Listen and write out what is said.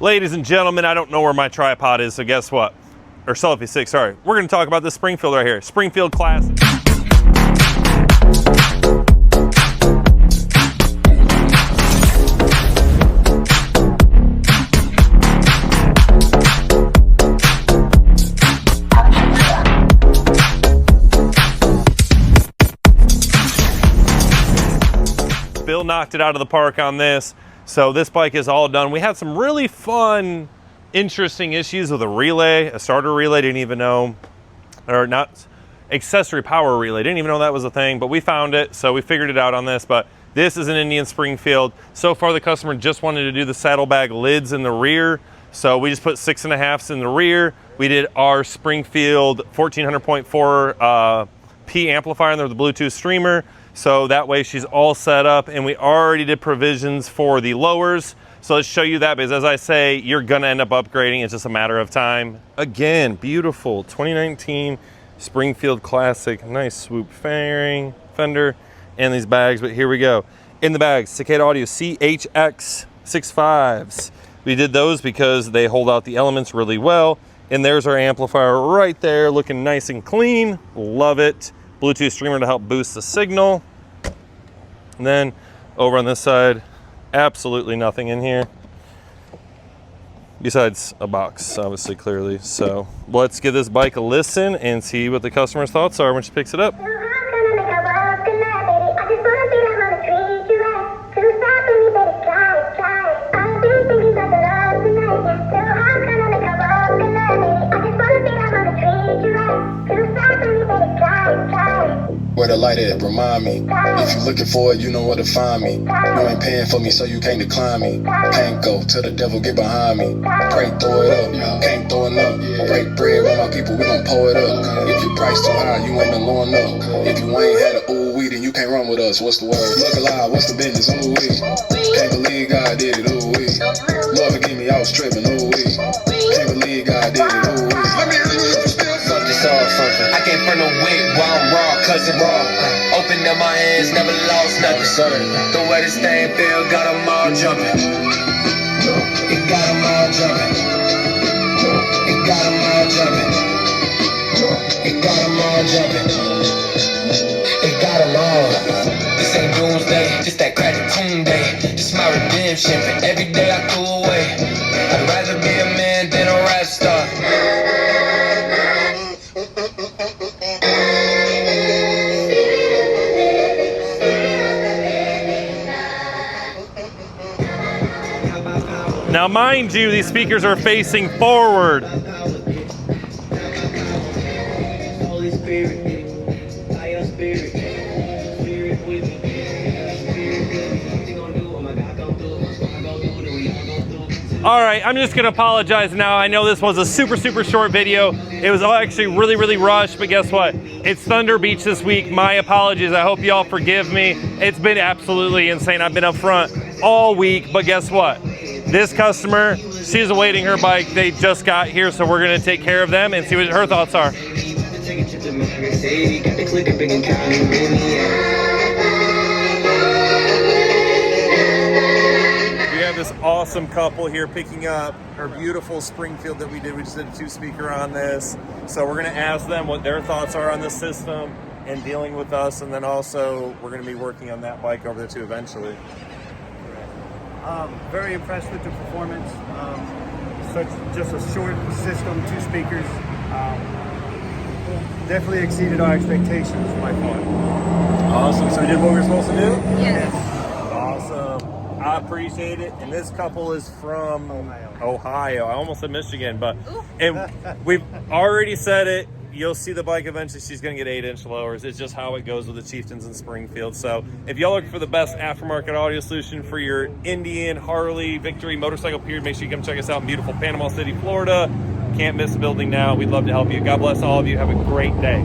Ladies and gentlemen, I don't know where my tripod is, so guess what? Or selfie stick, sorry. We're gonna talk about this Springfield right here. Springfield Classic. Bill knocked it out of the park on this. So this bike is all done. We had some really fun, interesting issues with a relay, a starter relay, didn't even know, or not, accessory power relay, didn't even know that was a thing, but we found it, so we figured it out on this. But this is an Indian Springfield. So far the customer just wanted to do the saddlebag lids in the rear, so we just put 6.5s in the rear. We did our Springfield 1400.4 P amplifier in there with the Bluetooth streamer. So that way she's all set up, and we already did provisions for the lowers. So let's show you that, because as I say, you're gonna end up upgrading. It's just a matter of time. Again, beautiful 2019 Springfield Classic. Nice swoop fairing, fender, and these bags, but here we go. In the bags, Cicada Audio CHX 65s. We did those because they hold out the elements really well. And there's our amplifier right there, looking nice and clean. Love it. Bluetooth streamer to help boost the signal. And then over on this side, absolutely nothing in here besides a box, obviously, clearly. So let's give this bike a listen and see what the customer's thoughts are when she picks it up. Where the light at, remind me. If you're looking for it, you know where to find me. You ain't paying for me, so you can't decline me. Can't go till the devil get behind me. Pray, throw it up, can't throw it up. Break bread with my people, we gon' pour it up. If your price too high, you ain't been low enough. If you ain't had a ooh wee, then you can't run with us. What's the word? Look alive, what's the business? Ooh wee. Can't believe God did it, ooh wee. Lord forgive me, I was tripping, ooh wee. Can't believe God did it, ooh wee. Something. I came from the wig while I'm raw, cousin raw. Opened up my hands, never lost nothing. The way this thing feel, got them all jumping. It got them all jumping. It got them all jumping. It got them all jumping. It got them all. This ain't doomsday, just that crack coon day. This my redemption for every day I threw away. I'd rather be a man than a rap star. Now, mind you, these speakers are facing forward. Holy Spirit, by your spirit, spirit with me. All right, I'm just gonna apologize now. I know this was a super short video. It was all actually really rushed, but guess what? It's Thunder Beach this week. My apologies. I hope y'all forgive me. It's been absolutely insane. I've been up front all week, but guess what? This customer, she's awaiting her bike. They just got here, so we're gonna take care of them and see what her thoughts are. We have this awesome couple here picking up our beautiful Springfield that we did. We just did a 2-speaker on this. So we're gonna ask them what their thoughts are on the system and dealing with us, and then also we're gonna be working on that bike over there too eventually. Very impressed with the performance. Such just a short system, 2 speakers. Definitely exceeded our expectations by far. Awesome. So we did what we were supposed to do? Yes. Awesome. I appreciate it. And this couple is from Ohio. I almost said Michigan, but and we've already said it. You'll see the bike eventually. She's going to get 8-inch lowers. It's just how it goes with the Chieftains in Springfield. So if y'all looking for the best aftermarket audio solution for your Indian, Harley, Victory, motorcycle period, make sure you come check us out in beautiful Panama City, Florida. Can't miss a building now. We'd love to help you. God bless all of you. Have a great day.